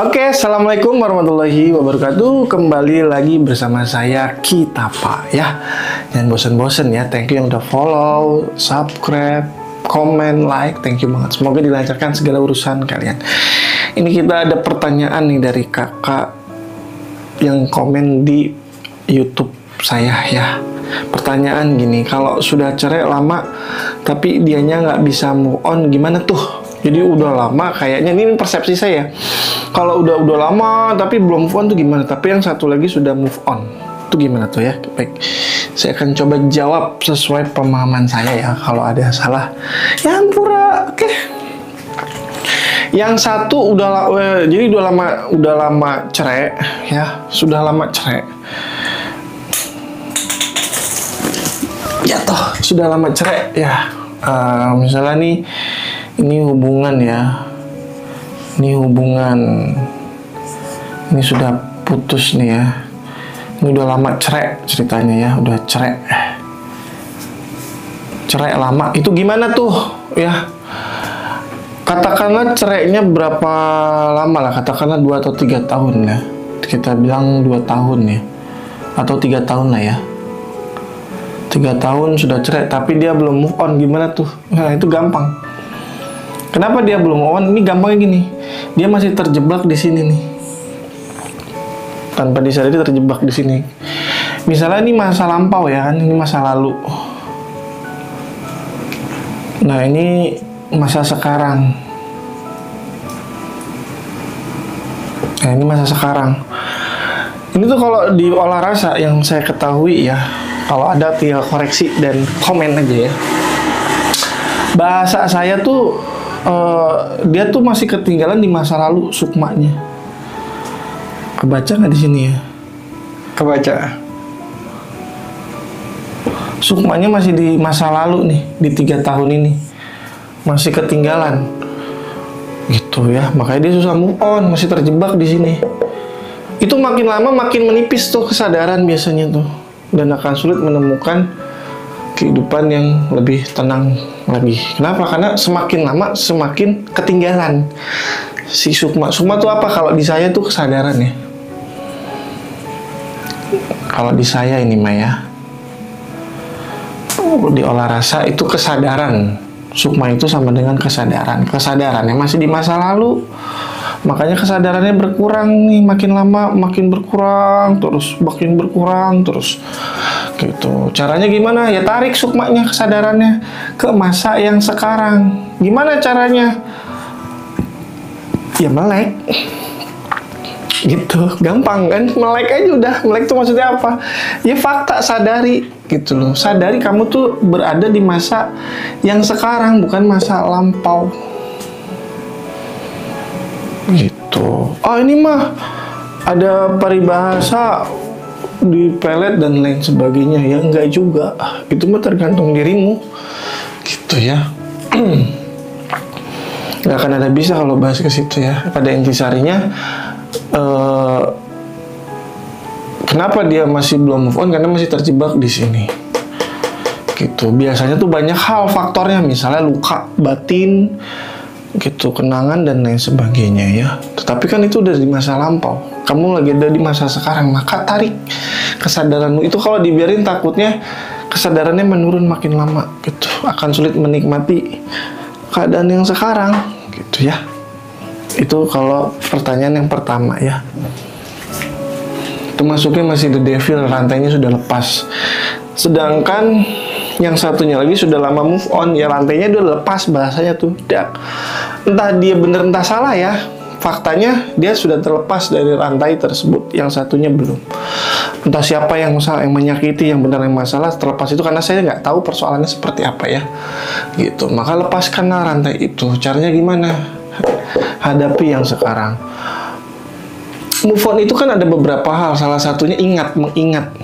Oke, assalamualaikum warahmatullahi wabarakatuh. Kembali lagi bersama saya Kitapa ya. Jangan bosen-bosen ya. Thank you yang udah follow, subscribe, komen, like. Thank you banget. Semoga dilancarkan segala urusan kalian. Ini kita ada pertanyaan nih dari kakak yang komen di YouTube saya ya. Pertanyaan gini, kalau sudah cerai lama tapi dianya nggak bisa move on, gimana tuh? Jadi udah lama kayaknya, ini persepsi saya. Kalau udah lama tapi belum move on tuh gimana? Tapi yang satu lagi sudah move on, tuh gimana tuh ya? Baik, saya akan coba jawab sesuai pemahaman saya ya. Kalau ada yang salah, ya ampura. Oke. Yang satu jadi udah lama cerai ya, sudah lama cerai. Ya toh, sudah lama cerai ya. Misalnya nih, ini hubungan ya. Ini hubungan. Ini sudah putus nih ya. Ini udah lama cerai ceritanya ya, udah cerai. Cerai lama. Itu gimana tuh ya? Katakanlah cerainya berapa lama lah? Katakanlah 2 atau 3 tahun ya. Kita bilang 2 tahun ya. Atau 3 tahun lah ya. 3 tahun sudah cerai tapi dia belum move on, gimana tuh? Nah, itu gampang. Kenapa dia belum move on? Ini gampangnya gini. Dia masih terjebak di sini nih. Tanpa disadari terjebak di sini. Misalnya ini masa lampau ya kan, ini masa lalu. Nah, ini masa sekarang. Nah, ini masa sekarang. Ini tuh kalau diolah rasa yang saya ketahui ya. Kalau ada tinggal koreksi dan komen aja ya. Bahasa saya tuh dia tuh masih ketinggalan di masa lalu sukmanya. Kebaca nggak di sini ya? Kebaca. Sukmanya masih di masa lalu nih, di 3 tahun ini. Masih ketinggalan. Gitu ya, makanya dia susah move on, masih terjebak di sini. Itu makin lama makin menipis tuh kesadaran biasanya tuh. Dan akan sulit menemukan kehidupan yang lebih tenang lagi. Kenapa? Karena semakin lama semakin ketinggalan si sukma. Sukma itu apa? Kalau di saya tuh kesadaran ya. Kalau di saya ini Maya, di olah rasa itu kesadaran. Sukma itu sama dengan kesadaran. Kesadarannya masih di masa lalu. Makanya kesadarannya berkurang nih, makin lama makin berkurang terus, makin berkurang terus. Gitu. Caranya gimana? Ya tarik sukmanya, kesadarannya ke masa yang sekarang. Gimana caranya? Ya melek. Gitu. Gampang kan? Melek aja udah. Melek itu maksudnya apa? Ya fakta, sadari gitu loh. Sadari kamu tuh berada di masa yang sekarang, bukan masa lampau. Gitu. Oh, ini mah ada paribahasa di pelet dan lain sebagainya ya. Enggak juga, itu mah tergantung dirimu gitu ya. Nggak akan ada bisa kalau bahas ke situ ya. Pada intisarinya kenapa dia masih belum move on? Karena masih terjebak di sini gitu. Biasanya tuh banyak hal faktornya, misalnya luka batin gitu, kenangan dan lain sebagainya ya. Tetapi kan itu udah di masa lampau, kamu lagi ada di masa sekarang, maka tarik kesadaranmu itu. Kalau dibiarin takutnya kesadarannya menurun makin lama gitu, akan sulit menikmati keadaan yang sekarang gitu ya. Itu kalau pertanyaan yang pertama ya. Termasuknya masih the devil, rantainya sudah lepas. Sedangkan yang satunya lagi sudah lama move on, ya rantainya udah lepas bahasanya tuh. Entah dia bener entah salah ya. Faktanya dia sudah terlepas dari rantai tersebut, yang satunya belum. Entah siapa yang salah, yang menyakiti, yang benar yang masalah terlepas itu, karena saya nggak tahu persoalannya seperti apa ya. Gitu. Maka lepaskanlah rantai itu. Caranya gimana? Hadapi yang sekarang. Move on itu kan ada beberapa hal. Salah satunya mengingat.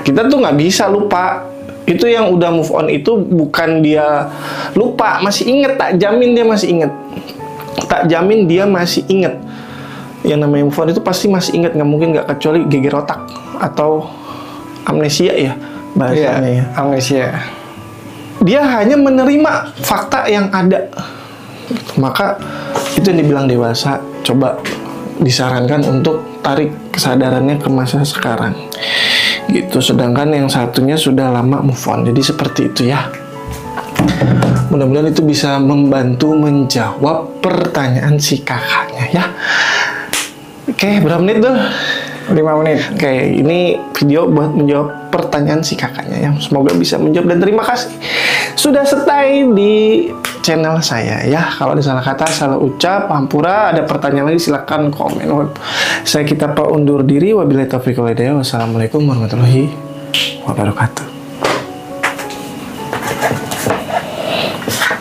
Kita tuh nggak bisa lupa. Itu yang udah move on itu bukan dia lupa, masih inget. Tak jamin dia masih inget. Tak jamin dia masih inget. Yang namanya move on itu pasti masih inget, nggak mungkin nggak, kecuali geger otak atau amnesia ya bahasanya ya. Amnesia. Dia hanya menerima fakta yang ada. Maka itu yang dibilang dewasa. Coba disarankan untuk tarik kesadarannya ke masa sekarang gitu, sedangkan yang satunya sudah lama move on. Jadi seperti itu ya. Mudah-mudahan itu bisa membantu menjawab pertanyaan si kakaknya ya. Oke, berapa menit tuh? 5 menit. Oke, ini video buat menjawab pertanyaan si kakaknya yang semoga bisa menjawab, dan terima kasih sudah stay di channel saya ya. Kalau ada salah kata, salah ucap, hampura, ada pertanyaan lagi silahkan komen. Saya kita undur diri. Wabillahi taufiq wal hidayah. Wassalamualaikum warahmatullahi wabarakatuh.